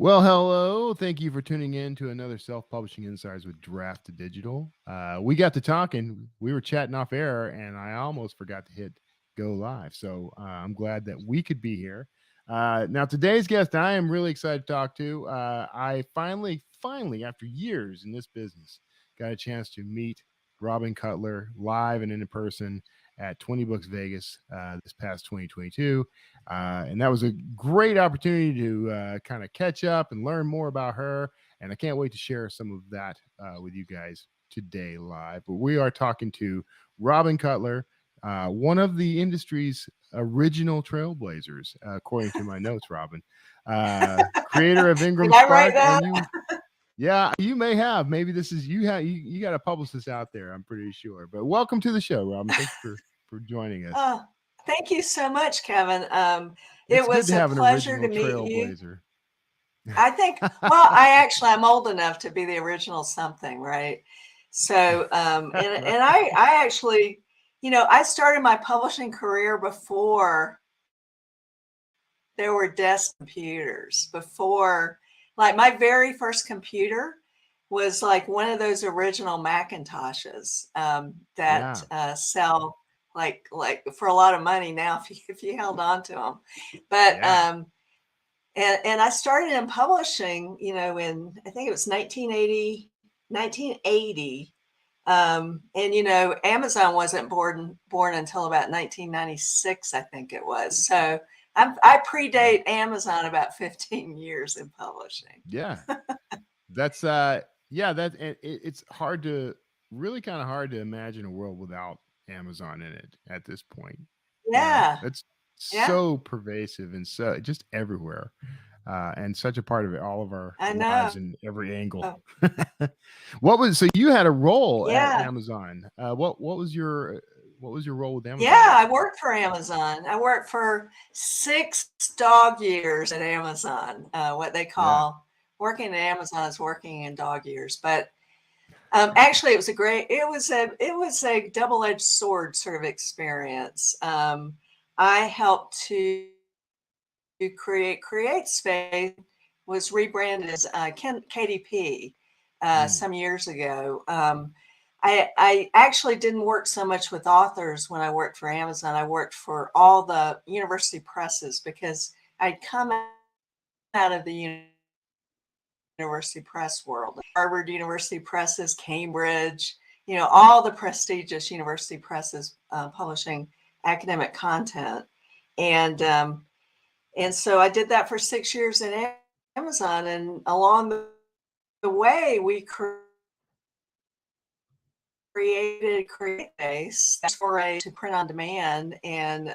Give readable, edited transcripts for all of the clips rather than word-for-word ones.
Well, hello. Thank you for tuning in to another Self-Publishing Insiders with Draft to Digital. We got to talking. We were chatting off air, and I almost forgot to hit go live. So I'm glad that we could be here. Now, today's guest, I am really excited to talk to. I finally, after years in this business, got a chance to meet Robin Cutler live and in person at 20 Books Vegas this past 2022. And that was a great opportunity to kind of catch up and learn more about her. And I can't wait to share some of that with you guys today live. But we are talking to Robin Cutler, one of the industry's original trailblazers, according to my notes, Robin. Creator of Did I write IngramSpark. that? And yeah, you may have. Maybe this is you got to publish this out there, I'm pretty sure. But welcome to the show, Robin. Thanks for joining us. Oh, thank you so much, Kevin. It's It good was to a have an pleasure original to meet you. trailblazer. I think, well, I'm old enough to be the original something, right? So, and I actually, I started my publishing career before there were desk computers, before, like, my very first computer was like one of those original Macintoshes that sell like for a lot of money now if you held on to them. But and I started in publishing, in I think it was 1980. And Amazon wasn't born until about 1996, I think it was. So I predate Amazon about 15 years in publishing. Yeah. That's it's hard to really kind of hard to imagine a world without Amazon in it at this point. Yeah. It's so pervasive and so just everywhere. And such a part of it, all of our lives in every angle. So you had a role at Amazon. What was your role with Amazon? Yeah, I worked for Amazon. I worked for 6 dog years at Amazon. What they call working at Amazon is working in dog years. But actually, it was a double-edged sword sort of experience. I helped to create space, was rebranded as KDP some years ago. I actually didn't work so much with authors when I worked for Amazon. I worked for all the university presses because I'd come out of the university press world. Harvard University presses, Cambridge, all the prestigious university presses publishing academic content. And so I did that for 6 years at Amazon. And along the way, we created CreateBase to print on demand. And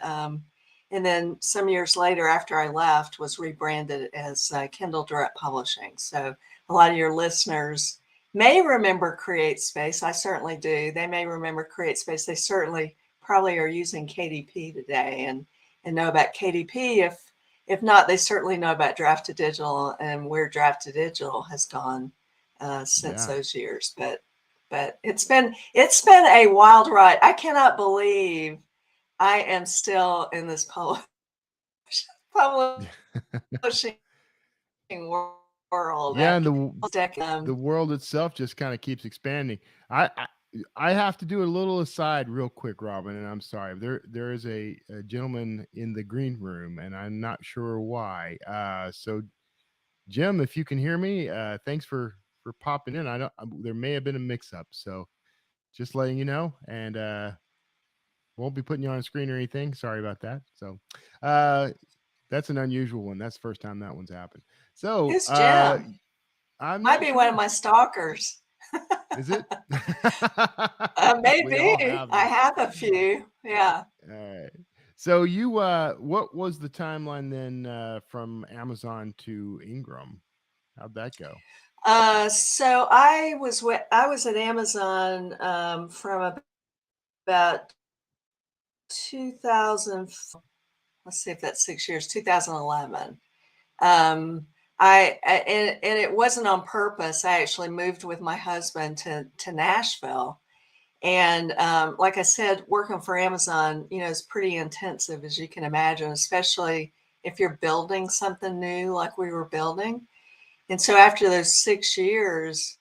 then some years later, after I left, was rebranded as Kindle Direct Publishing. So a lot of your listeners may remember CreateSpace. I certainly do. They may remember CreateSpace. They certainly probably are using KDP today and know about KDP. If not, they certainly know about Draft to Digital and where Draft to Digital has gone since those years. But it's been a wild ride. I cannot believe I am still in this publishing world. Yeah, and the world itself just kind of keeps expanding. I have to do a little aside real quick, Robin, and I'm sorry. There is a gentleman in the green room, and I'm not sure why. So, Jim, if you can hear me, thanks for popping in. There may have been a mix-up, so just letting you know, and won't be putting you on screen or anything. Sorry about that. So, that's an unusual one. That's the first time that one's happened. So, who's Jim? Might be one of my stalkers. Is it? Maybe. I have a few. Yeah. All right. So you, what was the timeline then from Amazon to Ingram? How'd that go? So I was at Amazon from about 2000. Let's see if that's 6 years. 2011. And it wasn't on purpose. I actually moved with my husband to Nashville. And like I said, working for Amazon, is pretty intensive, as you can imagine, especially if you're building something new like we were building. And so after those 6 years,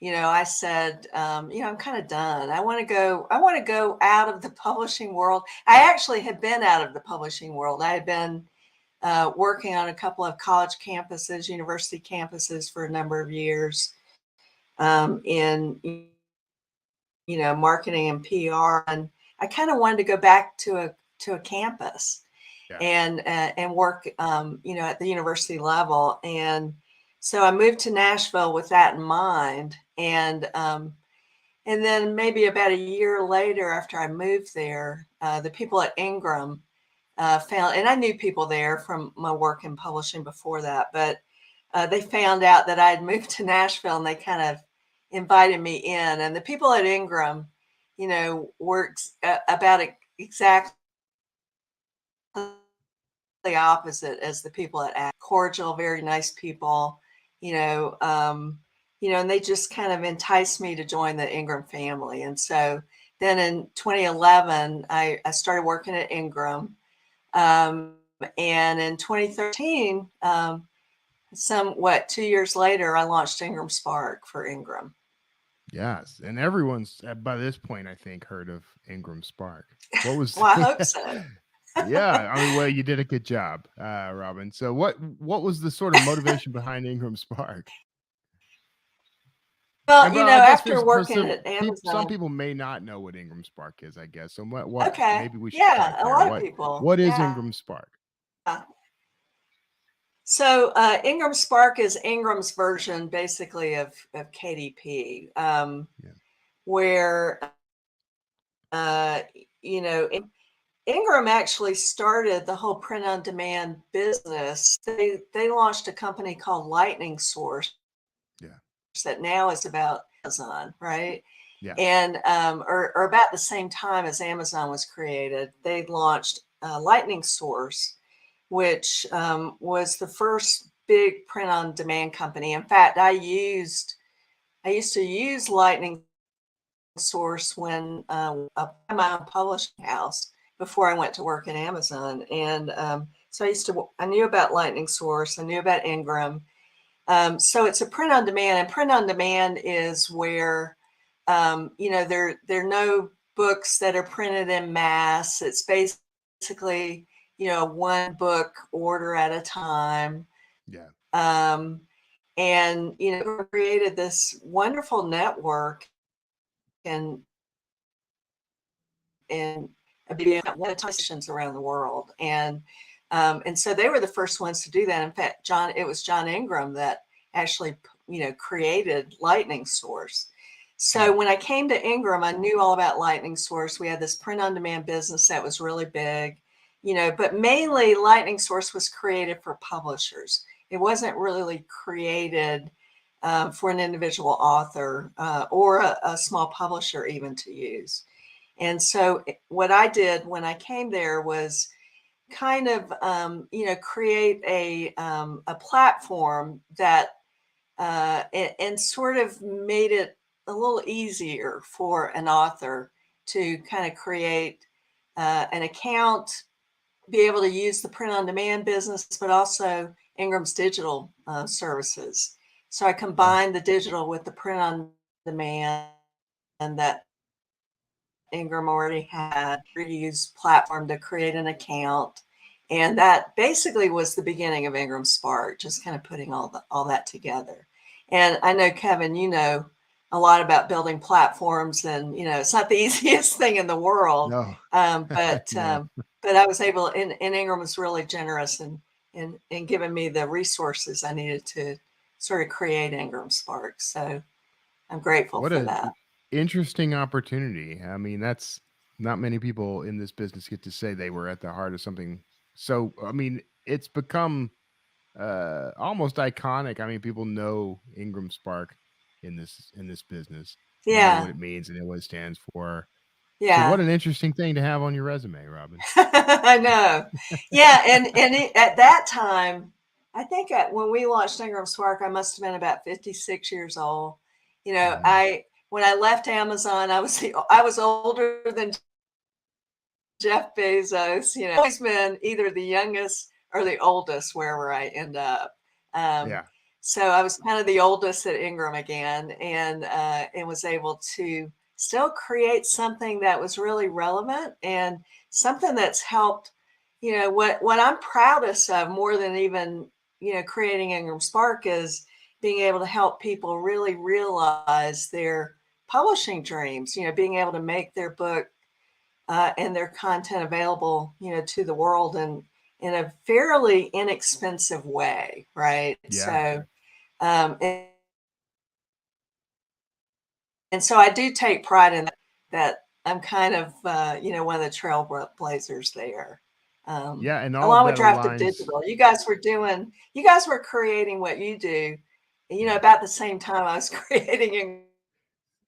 I said, I'm kind of done. I want to go out of the publishing world. I actually had been out of the publishing world. I had been working on a couple of college campuses, university campuses for a number of years, in marketing and PR, and I kind of wanted to go back to a campus Yeah. and work at the university level. And so I moved to Nashville with that in mind. And then maybe about a year later, after I moved there, the people at Ingram found, and I knew people there from my work in publishing before that, but they found out that I had moved to Nashville, and they kind of invited me in. And the people at Ingram, worked about exactly the opposite as the people at Act. Cordial, very nice people, and they just kind of enticed me to join the Ingram family. And so then in 2011, I started working at Ingram. And in 2013, 2 years later, I launched IngramSpark for Ingram. Yes, and everyone's by this point, I think, heard of IngramSpark. What was? Well, I hope so. Yeah, I mean, well, you did a good job, Robin. So, what was the sort of motivation behind IngramSpark? Well, And, I guess after working at some Amazon. people may not know what IngramSpark is. I guess so. What Okay. maybe we should Yeah, start a there. lot of people. What is Yeah. IngramSpark? So IngramSpark is Ingram's version, basically, of KDP, where Ingram actually started the whole print-on-demand business. They launched a company called Lightning Source, that now is about Amazon, right? Yeah. And or about the same time as Amazon was created, they launched Lightning Source, which was the first big print-on-demand company. In fact, I used to use Lightning Source when my own publishing house before I went to work at Amazon. And so I knew about Lightning Source, I knew about Ingram. So it's a print-on-demand, and print-on-demand is where there are no books that are printed in mass. It's basically one book order at a time. Yeah. And created this wonderful network and stations around the world. And so they were the first ones to do that. In fact, it was John Ingram that actually created Lightning Source. So when I came to Ingram, I knew all about Lightning Source. We had this print-on-demand business that was really big, but mainly Lightning Source was created for publishers. It wasn't really created for an individual author or a small publisher even to use. And so what I did when I came there was kind of, create a platform that and sort of made it a little easier for an author to kind of create an account, be able to use the print-on-demand business, but also Ingram's digital services. So I combined the digital with the print-on-demand, and that Ingram already had reused platform to create an account. And that basically was the beginning of IngramSpark, just kind of putting all that together. And I know, Kevin, a lot about building platforms, and it's not the easiest thing in the world. No. But I was able, and Ingram was really generous in giving me the resources I needed to sort of create IngramSpark. So I'm grateful for that. Interesting opportunity. I mean, that's not many people in this business get to say they were at the heart of something. So, I mean, it's become almost iconic. I mean, people know IngramSpark in this business. They know what it means and what it stands for. Yeah. So what an interesting thing to have on your resume, Robin. I know. Yeah, and at that time, I think when we launched IngramSpark, I must have been about 56 years old. When I left Amazon, I was older than Jeff Bezos. Always been either the youngest or the oldest wherever I end up. So I was kind of the oldest at Ingram again, and was able to still create something that was really relevant and something that's helped. What I'm proudest of more than even creating IngramSpark is being able to help people really realize their publishing dreams. Being able to make their book and their content available, to the world and in a fairly inexpensive way, right? Yeah. So, um, and, and so I do take pride in that I'm kind of, one of the trailblazers there. Yeah. And all of Along with that Drafted aligns. Digital, you guys were creating what you do, Yeah. about the same time I was creating in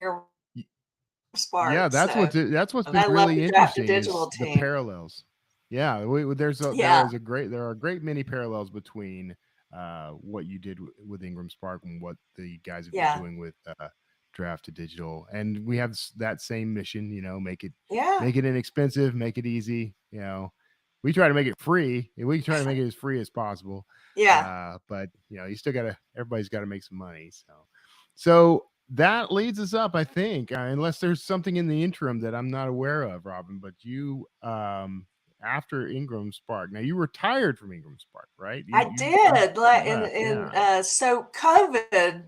your Y- Yeah, Spark. that's what's been I love really the Drafted interesting is Digital the team. parallels. Yeah, Yeah, there are a great many parallels between what you did with IngramSpark and what the guys have been yeah, doing with Draft to Digital, and we have that same mission. yeah, Make it inexpensive, make it easy. We try to make it free. We try to make it as free as possible. yeah. But you still gotta. Everybody's got to make some money. So that leads us up, I think, unless there's something in the interim that I'm not aware of, Robin. But you, after IngramSpark, now you retired from IngramSpark, right? I You did. Like, left, yeah, so COVID.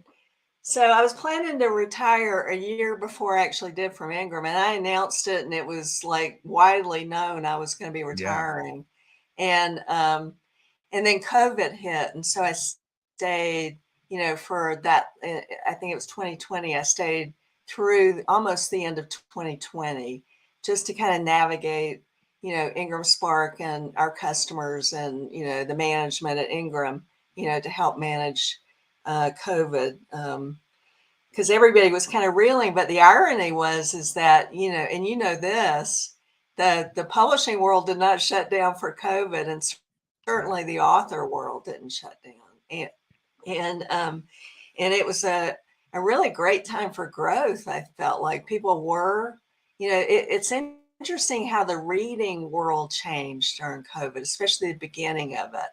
So I was planning to retire a year before I actually did from Ingram, and I announced it, and it was like widely known I was going to be yeah, retiring, and then COVID hit, and so I stayed, for that. I think it was 2020. I stayed through almost the end of 2020, just to kind of navigate, Ingram Spark and our customers, and the management at Ingram, to help manage COVID. Because everybody was kind of reeling, but the irony is that and this, the publishing world did not shut down for COVID, and yeah, certainly the author world didn't shut down, and um, and it was a really great time for growth. I felt like people were, it's interesting how the reading world changed during COVID, especially the beginning of it,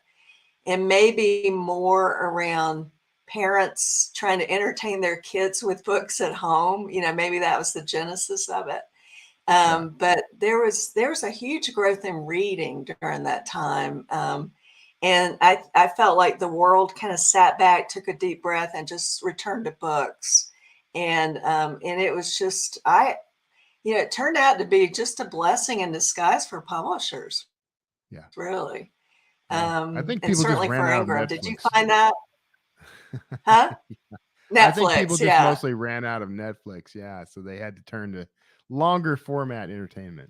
and maybe more around parents trying to entertain their kids with books at home. Maybe that was the genesis of it. yeah, But there was a huge growth in reading during that time. And I felt like the world kind of sat back, took a deep breath, and just returned to books. And it was just it turned out to be just a blessing in disguise for publishers, yeah, really. yeah. I think And people just certainly ran for out of Ingram. Did you Netflix. find that? Huh? I think people Netflix, just yeah. mostly ran out of Netflix, yeah, so they had to turn to longer format entertainment.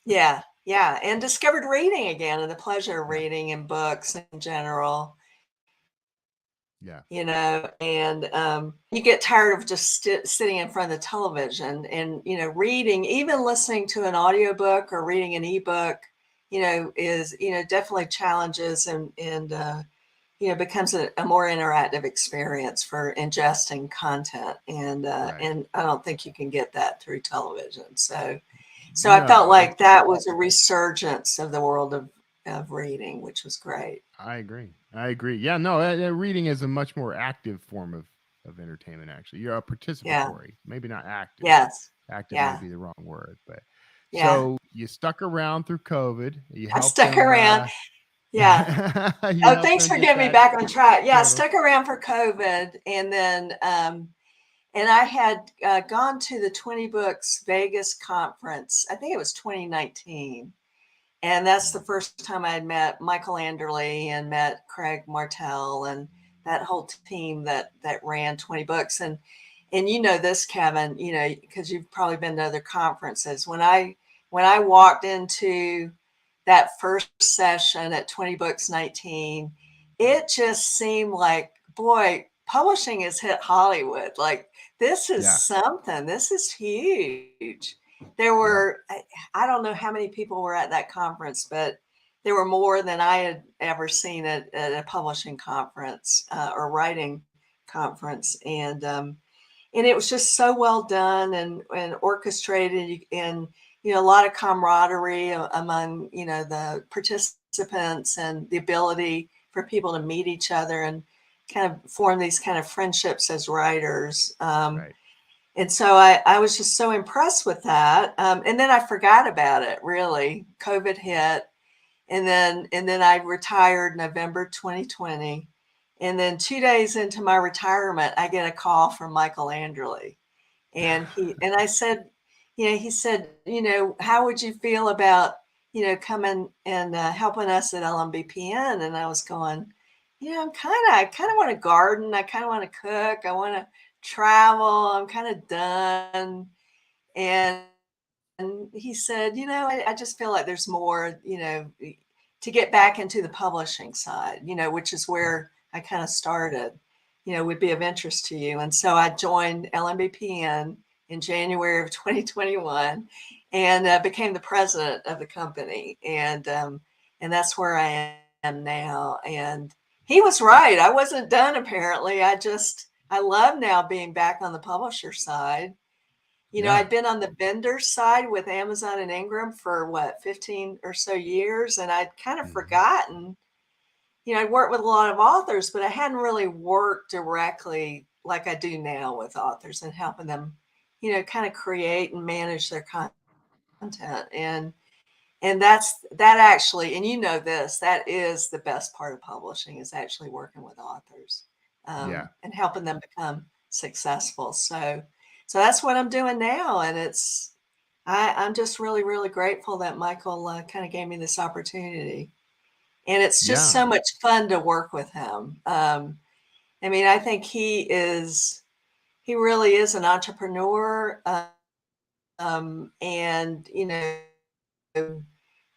Yeah, yeah, and discovered reading again and the pleasure of Yeah, reading and books in general, yeah, and you get tired of just sitting in front of the television and, reading, even listening to an audiobook or reading an ebook, is, definitely challenges and becomes a more interactive experience for ingesting content. right. And I don't think you can get that through television. So I felt No, like that was a resurgence of the world of reading, which was great. I agree. I agree. Yeah, no, reading is a much more active form of entertainment. Actually, you're a Yeah. participatory, maybe not active. Yes. Active may Yeah. be the wrong word, but Yeah. so you stuck around through COVID. You I helped stuck them. around. Yeah. You Oh, helped thanks them for get getting me that back on track. Yeah, I settled. stuck around for COVID, and then and I had gone to the 20 Books Vegas conference. I think it was 2019. And that's the Mm, first time I had met Michael Anderle and met Craig Martell and that whole team that ran 20 Books. And this, Kevin, because you've probably been to other conferences. When I walked into that first session at 20 Books 19, it just seemed like, boy, publishing has hit Hollywood. Like, this is yeah, something. This is huge. There yeah, were, I don't know how many people were at that conference, but there were more than I had ever seen at a publishing conference or writing conference. And it was just so well done and orchestrated, and a lot of camaraderie among the participants, and the ability for people to meet each other and kind of form these kind of friendships as writers. Right. And so I was just so impressed with that. And then I forgot about it, really. COVID hit. And then I retired November 2020. And then 2 days into my retirement, I get a call from Michael Anderle. And I said, he said, how would you feel about, coming and helping us at LMBPN? And I was going, I kind of want to garden. I kind of want to cook. I want to travel. I'm kind of done. And he said, I just feel like there's more, to get back into the publishing side, which is where I kind of started, would be of interest to you. And so I joined LMBPN in January of 2021 and became the president of the company. And that's where I am now. And he was right. I wasn't done, apparently. I love now being back on the publisher side. Yeah. I'd been on the vendor side with Amazon and Ingram for 15 or so years, and I'd kind of forgotten, I'd worked with a lot of authors, but I hadn't really worked directly like I do now with authors and helping them, kind of create and manage their content. And that actually, and this, that is the best part of publishing, is actually working with authors Yeah. and helping them become successful. So that's what I'm doing now. And I'm just really, really grateful that Michael kind of gave me this opportunity. And it's just Yeah. so much fun to work with him. I think he really is an entrepreneur. And,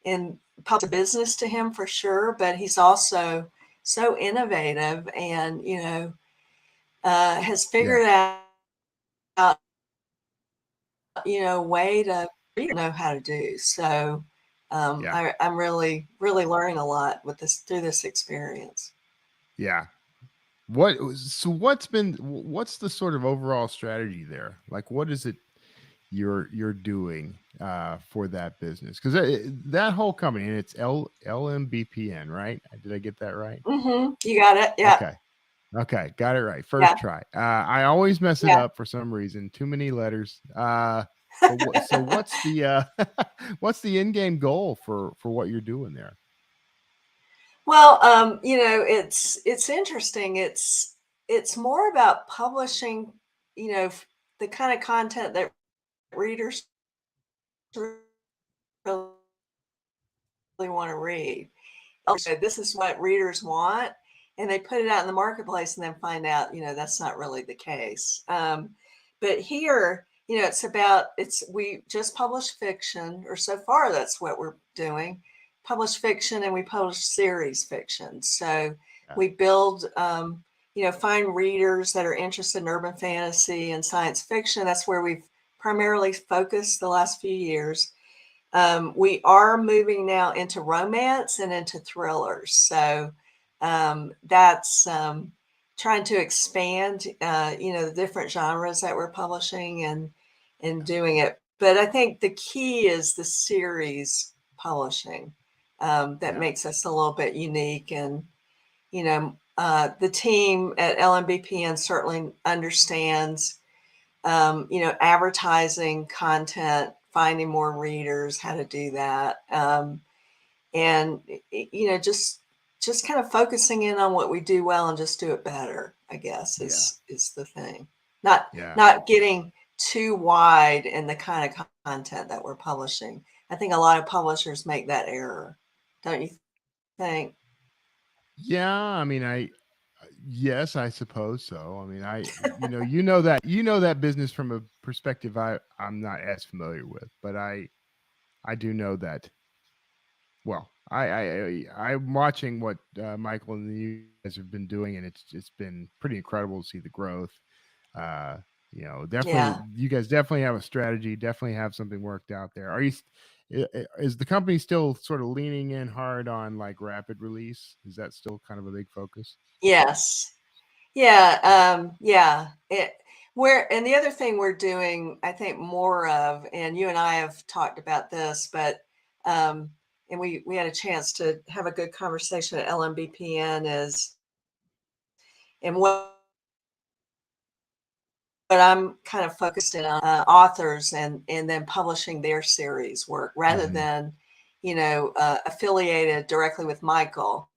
in public business to him for sure, but he's also so innovative and, has Yeah. figured out, way to know how to do. So Yeah. I'm really, really learning a lot with this through this experience. Yeah. What's the sort of overall strategy there? Like, what is it you're doing for that business? Because that whole company, and it's LMBPN, right? Did I get that right? You got it. Yeah. Okay. Okay, got it right. First Yeah. try. I always mess it Yeah. up for some reason. Too many letters. So what's the what's the end game goal for what you're doing there? Well, it's interesting. It's more about publishing, the kind of content that readers really want to read. Okay, this is what readers want, and they put it out in the marketplace and then find out, that's not really the case. But here, we just publish fiction, or so far that's what we're doing, publish fiction, and we publish series fiction. So Yeah. we build, find readers that are interested in urban fantasy and science fiction. That's where we've primarily focused the last few years. We are moving now into romance and into thrillers. So that's trying to expand, the different genres that we're publishing and doing it. But I think the key is the series publishing that Yeah. makes us a little bit unique. And, the team at LMBPN certainly understands, advertising content, finding more readers, how to do that. And, just kind of focusing in on what we do well and just do it better, I guess, Yeah. is the thing. Not, Yeah. not getting too wide in the kind of content that we're publishing. I think a lot of publishers make that error. Don't you think? Yeah. Yes, I suppose so. You know that business from a perspective I'm not as familiar with, but I do know that. Well, I'm watching what Michael and you guys have been doing, and it's been pretty incredible to see the growth. Uh, definitely, Yeah. you guys definitely have a strategy. Definitely have something worked out there. Is the company still sort of leaning in hard on like rapid release? Is that still kind of a big focus? Yes. Yeah. Yeah. And the other thing we're doing, I think more of, and you and I have talked about this, but, and we had a chance to have a good conversation at LMBPN, and what I'm kind of focused in on authors and then publishing their series work rather than, affiliated directly with Michael,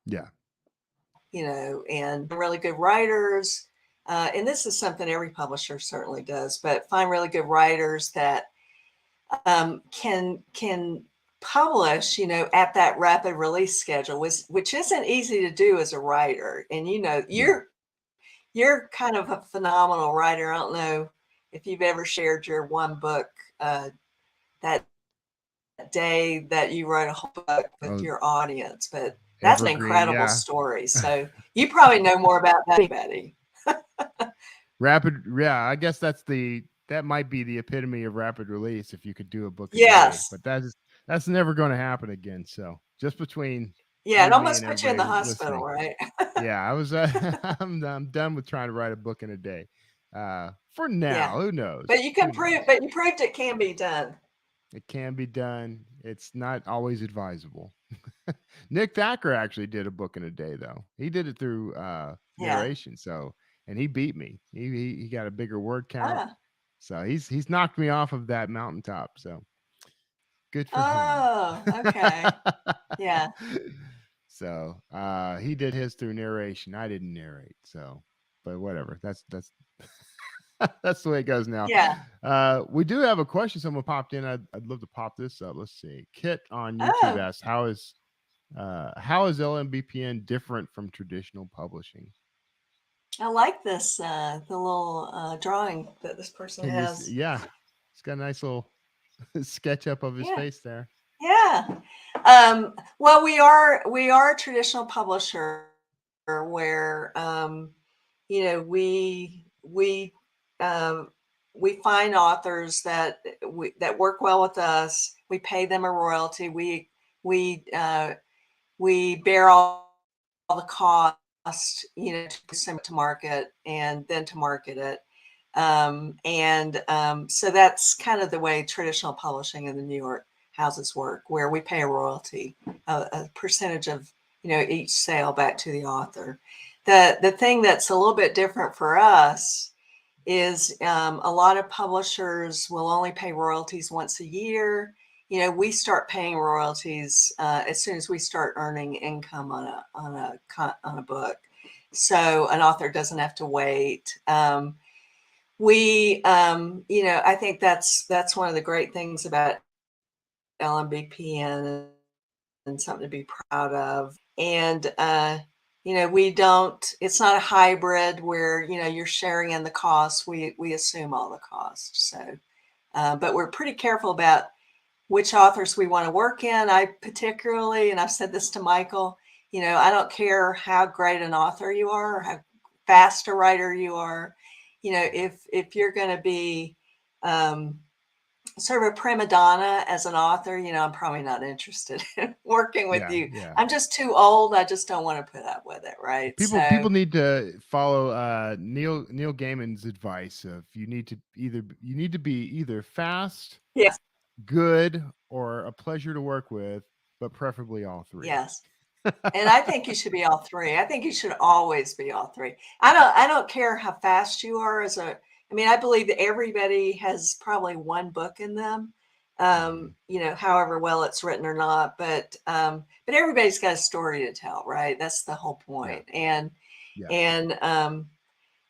Yeah. and really good writers. And this is something every publisher certainly does, but find really good writers that can publish, at that rapid release schedule, which isn't easy to do as a writer. And you're kind of a phenomenal writer. I don't know if you've ever shared your one book that day that you wrote a whole book with Oh, your audience, but that's an evergreen. incredible Yeah. story. So you probably know more about that than anybody. Rapid. Yeah. I guess that might be the epitome of rapid release if you could do a book a day, Yes. but that's never going to happen again. So just between Yeah, it you, me, almost and put you in the everybody hospital, listening. right? Yeah, I was. I'm done with trying to write a book in a day. For Yeah. now, who knows? But you Who can prove, knows? but you proved it can be done. It can be done. It's not always advisable. Nick Thacker actually did a book in a day, though. He did it through Yeah. narration. So, and he beat me. He got a bigger word count. Ah. So he's knocked me off of that mountaintop. So good for him. Oh, okay. Yeah. So he did his through narration. I didn't narrate. So, but whatever. That's that's the way it goes now. Yeah. We do have a question. Someone popped in. I'd love to pop this up. Let's see. Kit on YouTube Oh, asks, how is LMBPN different from traditional publishing? I like this, the little drawing that this person Can you? has. Yeah, it's got a nice little sketch up of his Yeah. face there. Yeah. Well, we are a traditional publisher where we we find authors that work well with us. We pay them a royalty. We we bear all the cost, to send it to market and then to market it. So that's kind of the way traditional publishing in the New York houses work, where we pay a royalty, a percentage of each sale back to the author. The thing that's a little bit different for us is a lot of publishers will only pay royalties once a year. We start paying royalties as soon as we start earning income on a book, so an author doesn't have to wait. I think that's one of the great things about LMBPN and something to be proud of. And we don't. It's not a hybrid where you're sharing in the costs. We assume all the costs. So, but we're pretty careful about which authors we want to work in. I particularly, and I've said this to Michael, I don't care how great an author you are or how fast a writer you are. If you're going to be sort of a prima donna as an author, I'm probably not interested in working with Yeah, you. yeah. I'm just too old. I just don't want to put up with it. Right. People So, need to follow Neil Gaiman's advice of you need to be either fast, yes, good, or a pleasure to work with, but preferably all three. yes. And I think you should be all three. I think you should always be all three. I don't care how fast you are I believe that everybody has probably one book in them. However well it's written or not, but everybody's got a story to tell, right? That's the whole Yeah, point. And yeah. and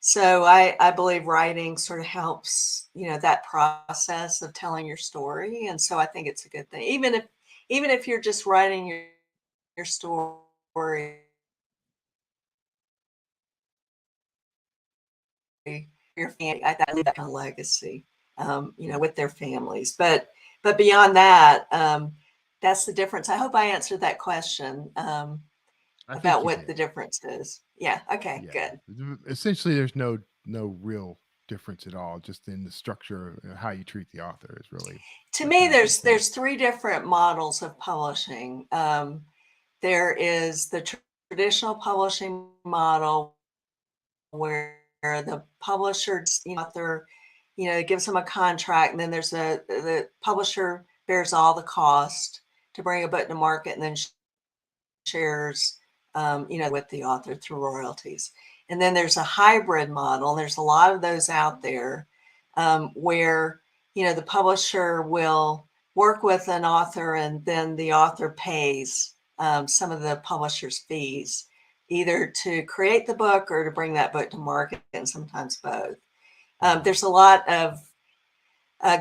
so I believe writing sort of helps, that process of telling your story. And so I think it's a good thing. Even if you're just writing your story, your family. I leave that kind of legacy, with their families. But beyond that, that's the difference. I hope I answered that question I think about you what the did. difference is. Yeah. Okay. Yeah. Good. Essentially, there's no real difference at all. Just in the structure of how you treat the author is really To what me, differentiates them. there's three different models of publishing. There is the traditional publishing model where the publisher, author, gives them a contract, and then the publisher bears all the cost to bring a book to market, and then shares, with the author through royalties. And then there's a hybrid model. There's a lot of those out there where, the publisher will work with an author and then the author pays some of the publisher's fees, either to create the book or to bring that book to market, and sometimes both. There's a lot of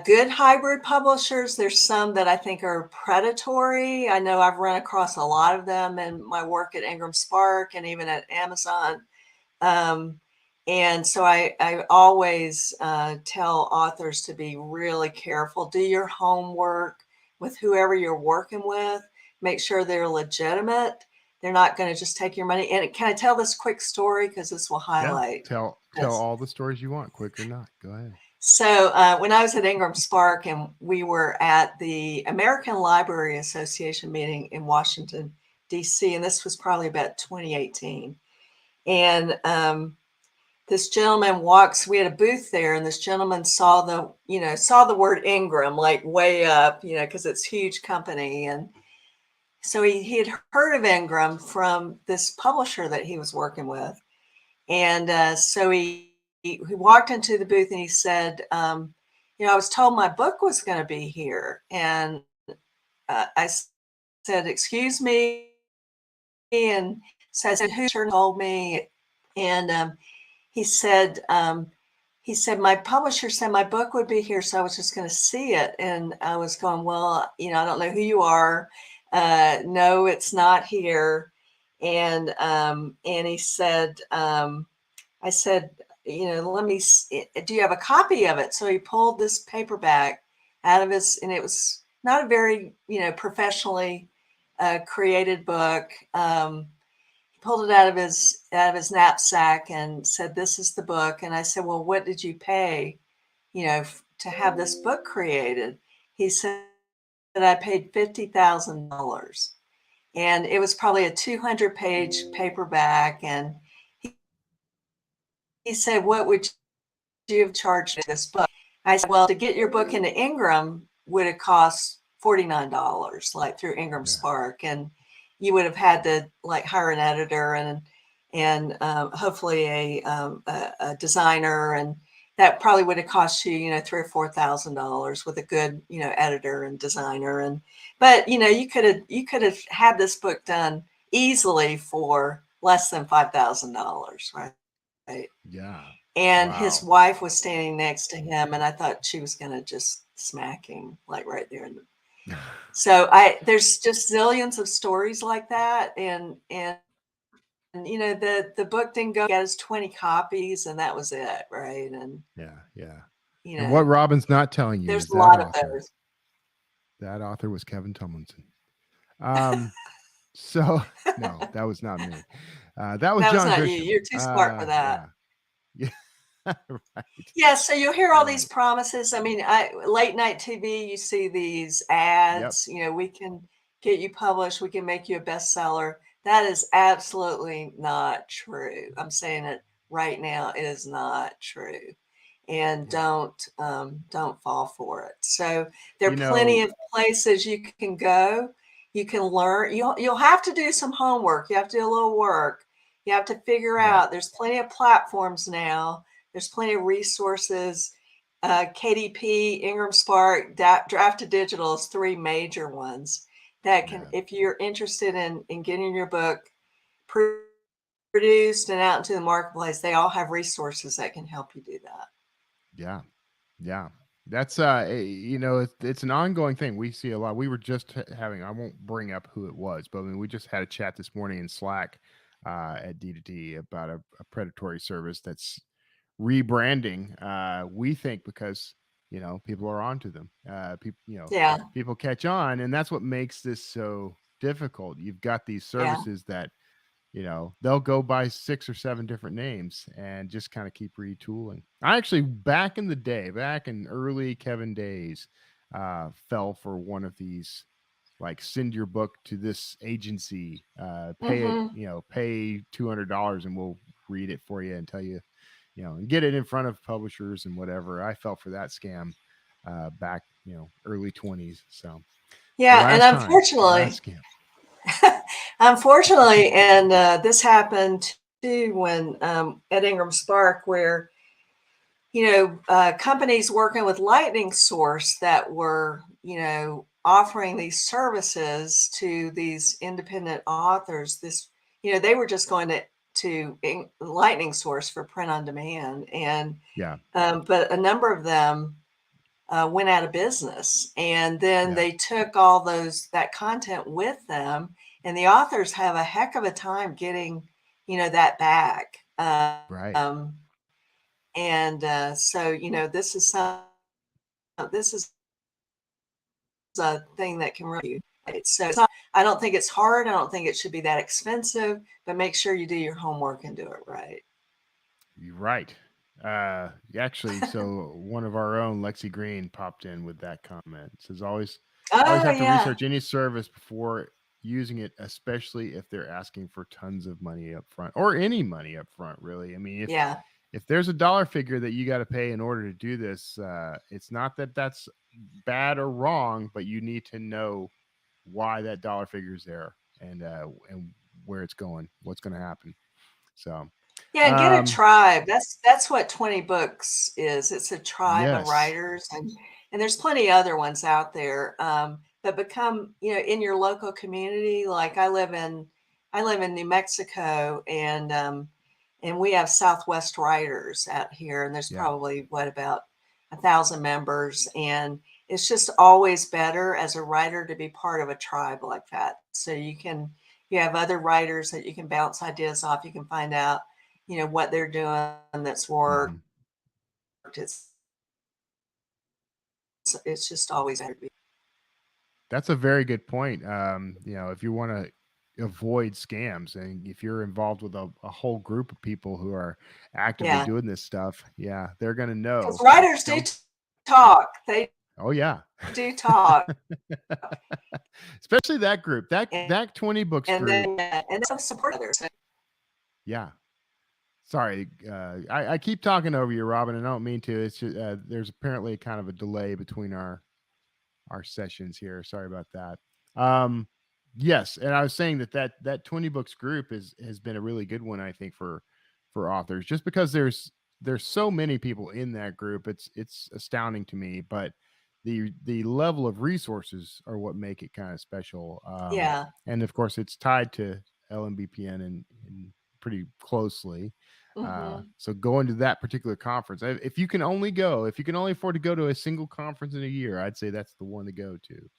good hybrid publishers. There's some that I think are predatory. I know I've run across a lot of them in my work at IngramSpark and even at Amazon. And so I always tell authors to be really careful. Do your homework with whoever you're working with. Make sure they're legitimate. They're not going to just take your money. And can I tell this quick story? Because this will highlight. Yeah, tell all the stories you want, quick or not. Go ahead. So when I was at IngramSpark and we were at the American Library Association meeting in Washington, D.C., and this was probably about 2018. And this gentleman we had a booth there, and this gentleman saw the word Ingram like way up, because it's a huge company. And so he had heard of Ingram from this publisher that he was working with. And so he walked into the booth and he said, I was told my book was going to be here. And I said, excuse me. And so I said, who told me? And he said, my publisher said my book would be here, so I was just going to see it. And I was going, well, I don't know who you are. No, it's not here. And he said, I said, let me, do you have a copy of it? So he pulled this paperback out of his, and it was not a very, professionally created book. He pulled it out of his knapsack and said, this is the book. And I said, well, what did you pay, to have this book created? He said that I paid $50,000. And it was probably a 200-page paperback. And he said, what would you have charged for this book? I said, well, to get your book into Ingram would have cost $49, like through IngramSpark. And you would have had to like hire an editor and hopefully a designer. And that probably would have cost you, $3,000 or $4,000 with a good, editor and designer. But you could have had this book done easily for less than $5,000, right? Yeah. And his wife was standing next to him, and I thought she was going to just smack him like right there. So there's just zillions of stories like that. And the book didn't go, got us 20 copies, and that was it. Right. And yeah. And what Robin's not telling you there's is a lot of those. That author was Kevin Tomlinson. So no, that was not me. That was John not Grisham. you. You're too smart for that. Yeah. Right. Yeah, so you'll hear all these promises. I mean, late night TV, you see these ads. We can get you published. We can make you a bestseller. That is absolutely not true. I'm saying it right now. It is not true, and don't fall for it. So there are plenty of places you can go. You can learn. You'll have to do some homework. You have to do a little work. You have to figure out. There's plenty of platforms now. There's plenty of resources. KDP, IngramSpark, Draft to Digital is 3 major ones that can, if you're interested in getting your book produced and out into the marketplace, they all have resources that can help you do that. Yeah. That's it's an ongoing thing. We see a lot. We were just having, I won't bring up who it was, but I mean, we just had a chat this morning in Slack at D2D about a predatory service that's rebranding. We think because people are onto them. People catch on, and that's what makes this so difficult. You've got these services that they'll go by 6 or 7 different names and just kind of keep retooling. I actually, back in the day, back in early Kevin days, fell for one of these, like, send your book to this agency, pay it, pay $200 and we'll read it for you and tell you, and get it in front of publishers and whatever. I fell for that scam back, early 20s. So and unfortunately, and this happened too when at IngramSpark, where companies working with Lightning Source that were offering these services to these independent authors. They were just going to Lightning Source for print on demand, and Yeah. but a number of them went out of business, and then Yeah. they took all that content with them, and the authors have a heck of a time getting that back. Right. And so this is a thing that can really, so I don't think it's hard. I don't think it should be that expensive, but make sure you do your homework and do it right. You're right. Actually, so one of our own, Lexi Green, popped in with that comment. It says always Oh have to yeah, research any service before using it, especially if they're asking for tons of money up front or any money up front. Really, I mean, yeah, if there's a dollar figure that you got to pay in order to do this, it's not that that's bad or wrong, but you need to know why that dollar figure is there and where it's going, what's going to happen. So, yeah. And get a um, tribe. That's what 20 books is. It's a tribe of yes, writers, and there's plenty other ones out there. But become in your local community. Like I live in New Mexico, and we have Southwest Writers out here, and there's yeah, probably about 1,000 members, and it's just always better as a writer to be part of a tribe like that. So you have other writers that you can bounce ideas off. You can find out, what they're doing that's worked. hmm It's it's just always better to be. that's a very good point. If you want to avoid scams and if you're involved with a whole group of people who are actively Yeah, doing this stuff, yeah, they're going to because know. writers do Don't. talk. They Oh yeah. do talk, Especially that group, that and that 20 books and group. then and some support others. Yeah. Sorry, I keep talking over you, Robin. I don't mean to. It's just, there's apparently kind of a delay between our sessions here. Sorry about that. Um, yes, and I was saying that 20 books group has been a really good one, I think, for authors, just because there's so many people in that group. It's astounding to me, but the level of resources are what make it kind of special. Yeah. And of course, it's tied to LMBPN and pretty closely. Hmm. So going to that particular conference, if you can only go, if you can only afford to go to a single conference in a year, I'd say that's the one to go to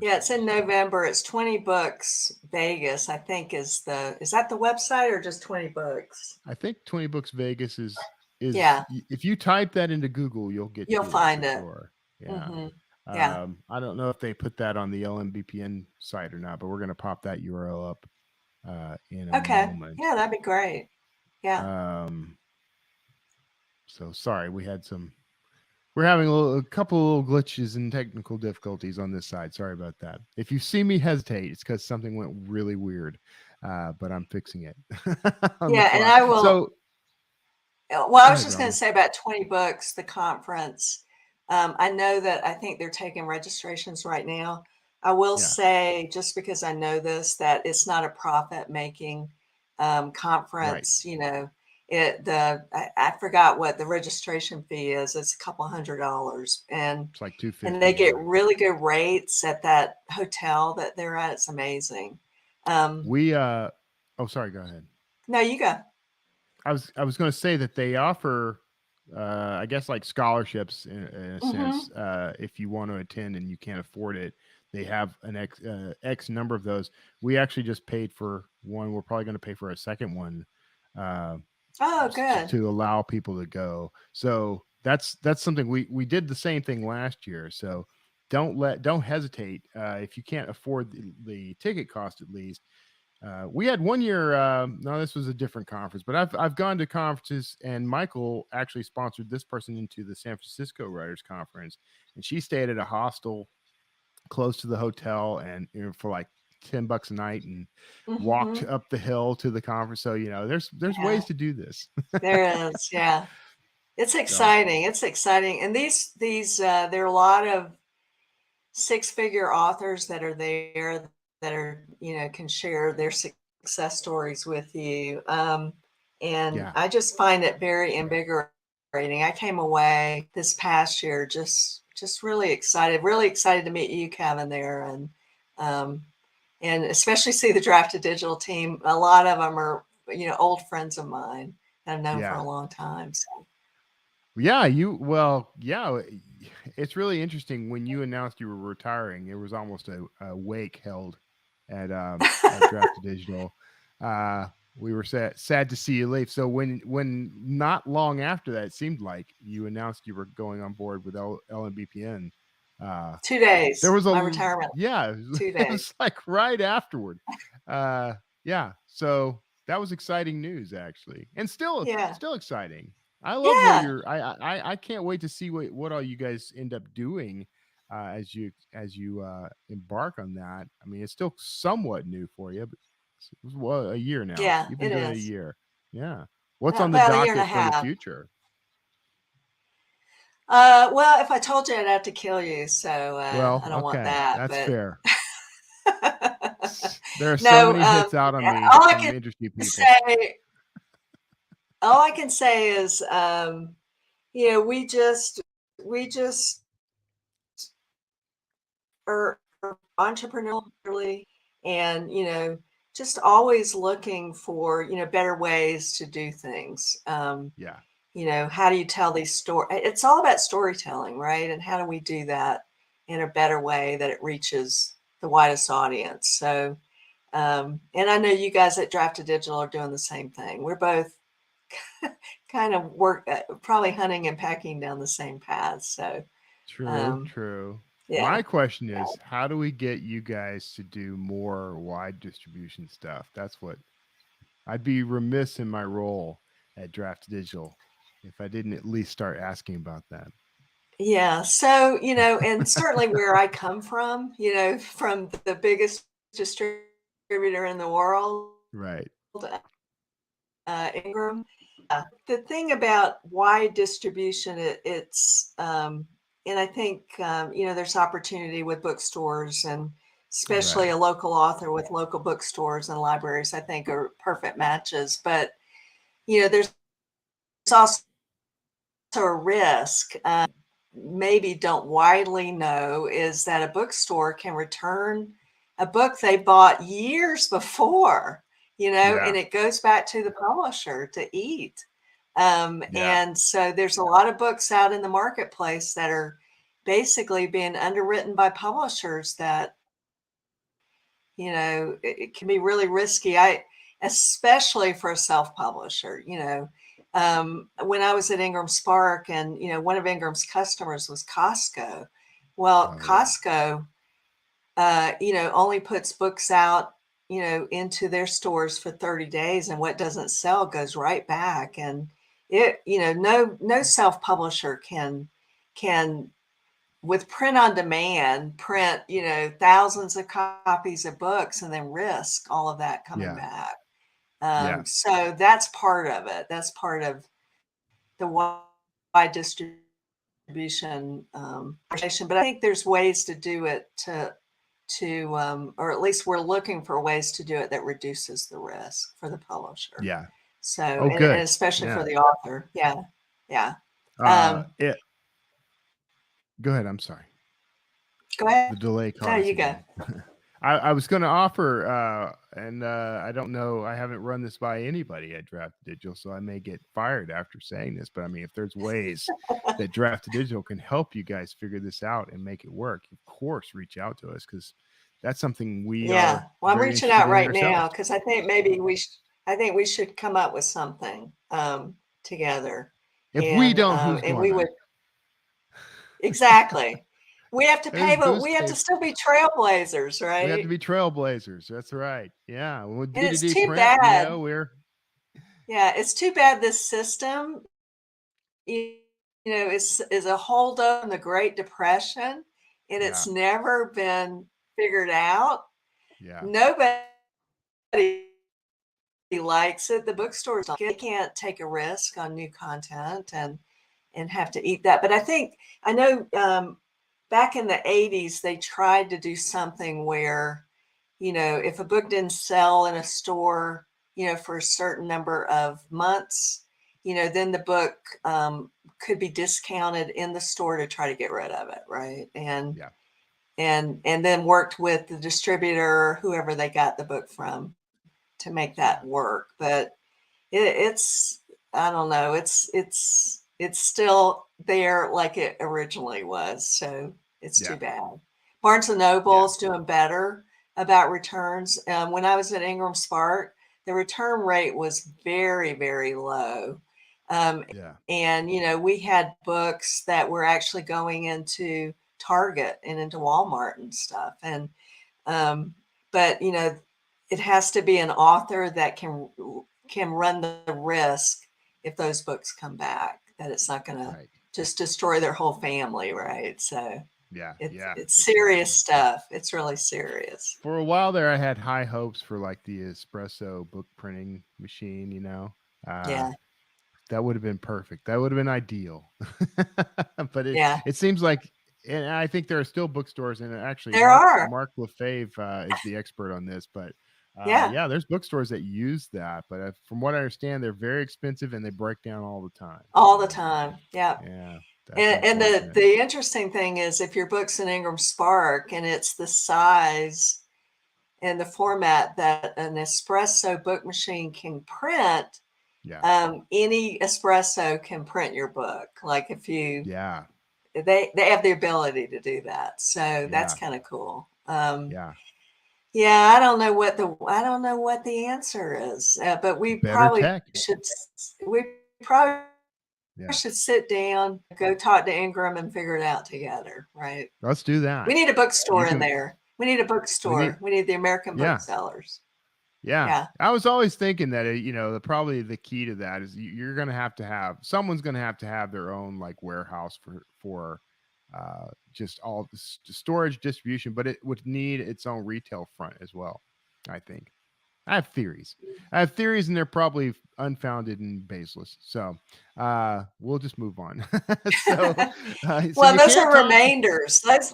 Yeah, it's personally. in So November. It's 20 Books Vegas, I think is that the website or just 20 Books? I think 20 Books Vegas is Yeah, if you type that into Google, you'll get you'll to it for find it. sure. Yeah. Hmm. Yeah. I don't know if they put that on the LMBPN site or not, but we're going to pop that URL up in a Okay. moment. Yeah, that'd be great. Yeah. Um, so sorry, we're having a couple of little glitches and technical difficulties on this side. Sorry about that. If you see me hesitate, it's because something went really weird, but I'm fixing it on the Yeah, and fly. I will. So Well, I go was ahead, just going to Robin. say about 20 Books, the conference. I know that I think they're taking registrations right now. I will Yeah, say, just because I know this, that it's not a profit making right. conference. I forgot what the registration fee is. It's a couple $100, It's like and they 250. get Yeah, really good rates at that hotel that they're at. It's amazing. Um, we. Oh, sorry. Go ahead. no, you go. I was going to say that they offer, I guess, like scholarships in a Hmm. sense. If you want to attend and you can't afford it, they have an X number of those. We actually just paid for one. We're probably going to pay for a second one, uh, Oh, just good. to allow people to go. So that's something we did the same thing last year. So don't hesitate if you can't afford the ticket cost at least. We had one year. No, this was a different conference, but I've gone to conferences, and Michael actually sponsored this person into the San Francisco Writers Conference, and she stayed at a hostel close to the hotel, and for like $10 a night, and walked Hmm. up the hill to the conference. So there's Yeah, ways to do this. there is. Yeah. It's So exciting. It's exciting. And there are a lot of six-figure authors that are there that are, can share their success stories with you. And Yeah. I just find it very invigorating. I came away this past year just really excited to meet you, Kevin, there, and especially see the Drafted Digital team. A lot of them are, old friends of mine that I've known for Yeah. a long time. So. Yeah, it's really interesting. When you announced you were retiring, there was almost a wake held at Drafted Digital. We were sad to see you leave. So when not long after that, it seemed like you announced you were going on board with LMBPN. 2 There days, was my retirement, yeah, 2 it days. was like right afterward. Yeah, so that was exciting news actually, and Yeah. still exciting. I love where Yeah. you're. I can't wait to see what all you guys end up doing as you embark on that. I mean, it's still somewhat new for you, but it's a year now. Yeah, You've been it doing it a is. year. Yeah. What's on the About a year and a docket for the half. future? Well, if I told you, I'd have to kill you, so Well, I don't want okay, that. that's But fair. There are so no, many hits out on me all I from can industry people. say, all I can say is, we just are entrepreneurially, and just always looking for better ways to do things. Yeah, How do you tell these stories? It's all about storytelling, right? And how do we do that in a better way that it reaches the widest audience? So, and I know you guys at Drafted Digital are doing the same thing. We're both kind of probably hunting and packing down the same path. So, true, um, true. yeah, My question is, how do we get you guys to do more wide distribution stuff? That's what I'd be remiss in my role at Draft Digital if I didn't at least start asking about that. yeah. So, and certainly where I come from, from the biggest distributor in the world, Right. Ingram. The thing about wide distribution, and I think, there's opportunity with bookstores, and especially Right. a local author with local bookstores and libraries, I think are perfect matches. But, there's also a risk, maybe don't widely know, is that a bookstore can return a book they bought years before, and Yeah. it goes back to the publisher to eat. Yeah. And so there's a lot of books out in the marketplace that are basically being underwritten by publishers that, it can be really risky. Especially for a self-publisher, when I was at IngramSpark, and, one of Ingram's customers was Costco. Well, Oh yeah. Costco, only puts books out, into their stores for 30 days, and what doesn't sell goes right back. And no self-publisher can with print on demand, print, thousands of copies of books and then risk all of that coming Yeah. back. Yeah. So that's part of it. That's part of the wide distribution conversation. But I think there's ways to do it or at least we're looking for ways to do it that reduces the risk for the publisher. Yeah. So, Oh, and good. especially for Yeah. the author. Yeah. Yeah. Uh, Um, it. Go ahead. I'm sorry. Go ahead. The delay No, caught us you go. again. I was going to offer, and I don't know, I haven't run this by anybody at Draft Digital, so I may get fired after saying this. But I mean, if there's ways that Draft Digital can help you guys figure this out and make it work, of course, reach out to us, because that's something we Yeah. are Well, I'm very reaching interested out in right now ourselves. because I think maybe I think we should come up with something together, If we don't, who's and we gonna? would exactly. We have to pay, but Who's we have to still be trailblazers, we have to right? be trailblazers. That's right. Yeah. With And it's D2D too print, bad. we're Yeah, it's too bad this system, you is a holdup in the Great Depression, and it's yeah, never been figured out. yeah, Nobody likes it. The bookstores don't. They can't take a risk on new content and have to eat that. But I know back in the 80s they tried to do something where if a book didn't sell in a store, for a certain number of months, then the book could be discounted in the store to try to get rid of it, right? And Yeah. and then worked with the distributor, whoever they got the book from, to make that work. But it's I don't know, it's still there like it originally was. So it's too bad. Barnes and Noble's doing better about returns. When I was at IngramSpark, the return rate was very, very low. And we had books that were actually going into Target and into Walmart and stuff. And but it has to be an author that can run the risk if those books come back, that it's not going to just destroy their whole family, right? So it's serious stuff. It's really serious. For a while there, I had high hopes for like the espresso book printing machine. That would have been perfect. That would have been ideal. But it seems like, and I think there are still bookstores, and actually Mark Lefebvre is the expert on this, but there's bookstores that use that, but from what I understand, they're very expensive and they break down all the time. Yeah. And the interesting thing is, if your book's in IngramSpark and it's the size and the format that an espresso book machine can print, any espresso can print your book. Like if you they have the ability to do that, so that's kind of cool. I don't know what the answer is, but we probably should sit down, go talk to Ingram, and figure it out together, right? Let's do that. We need a bookstore in there. We need a bookstore. We need the American booksellers. Yeah. I was always thinking that probably the key to that is you're going to have someone's going to have their own like warehouse for just all the storage, distribution, but it would need its own retail front as well. I think I have theories, and they're probably unfounded and baseless. So we'll just move on. Well, those are remainders. That's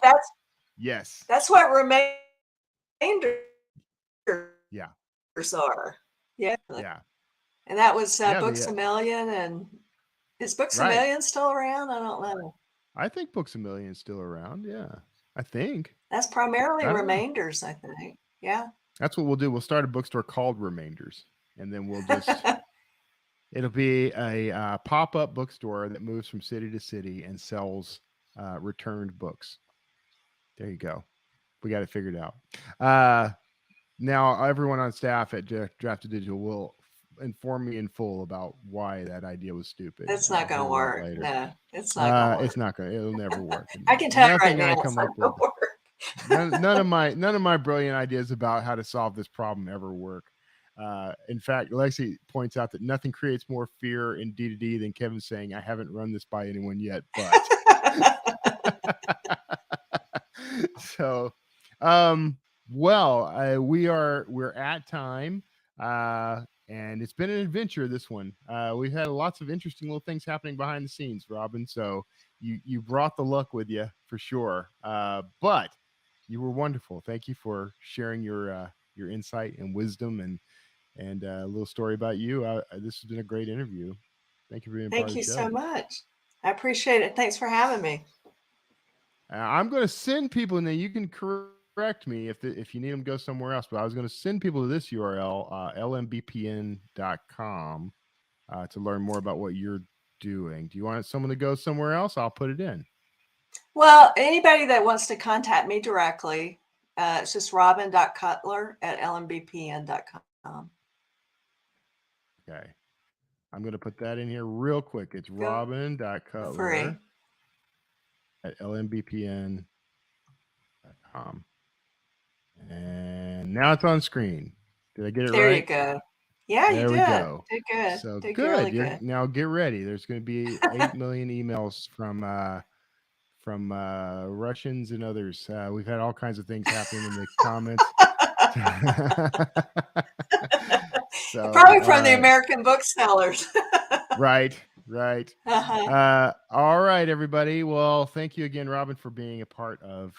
what remainders are. And that was Books A Million. And is Books A Million still around? I don't know. I think Books A Million is still around. Yeah, I think that's primarily remainders. I think. Yeah. That's what we'll do. We'll start a bookstore called Remainders, and then we'll just it'll be a pop-up bookstore that moves from city to city and sells returned books. There you go. We got it figured out. Now everyone on staff at Drafted Digital will inform me in full about why that idea was stupid. It's not going to work. No, it's not going to work. It's not going to. It'll never work. I can tell you right now, it's not going to work. None of my brilliant ideas about how to solve this problem ever work. In fact, Lexi points out that nothing creates more fear in D2D than Kevin saying, "I haven't run this by anyone yet," but so, we're at time, and it's been an adventure. This one, we've had lots of interesting little things happening behind the scenes, Robin. So you brought the luck with you for sure, but you were wonderful. Thank you for sharing your insight and wisdom and a little story about you. This has been a great interview. Thank you for being part of the show. Thank you so much. I appreciate it. Thanks for having me. I'm going to send people, and then you can correct me if you need them to go somewhere else. But I was going to send people to this URL, LMBPN.com, to learn more about what you're doing. Do you want someone to go somewhere else? I'll put it in. Well, anybody that wants to contact me directly, it's just robin.cutler@lmbpn.com. Okay. I'm going to put that in here real quick. It's robin.cutler@lmbpn.com. And now it's on screen. Did I get it right? There you go. Yeah, you did. Go. Did good. So did good. Really good. Now get ready. There's going to be 8 million emails from Russians and others. We've had all kinds of things happening in the comments. So, probably from the American booksellers. Right. All right, everybody. Well, thank you again, Robin, for being a part of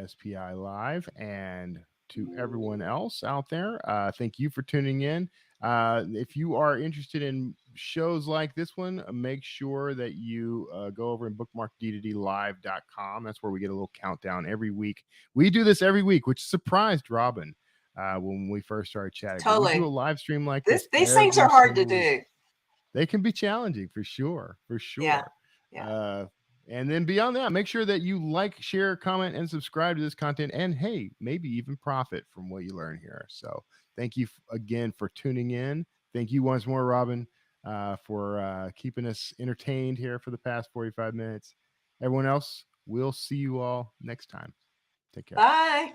SPI Live, and to everyone else out there. Thank you for tuning in. If you are interested in shows like this one, make sure that you go over and bookmark d2dlive.com. That's where we get a little countdown every week. We do this every week, which surprised Robin when we first started chatting. But we do a Totally. live stream like this. These things are hard to single week. do. They can be challenging for sure. Yeah. Yeah. And then beyond that, make sure that you like, share, comment, and subscribe to this content. And hey, maybe even profit from what you learn here. So thank you again for tuning in. Thank you once more, Robin, for keeping us entertained here for the past 45 minutes. Everyone else, we'll see you all next time. Take care. Bye.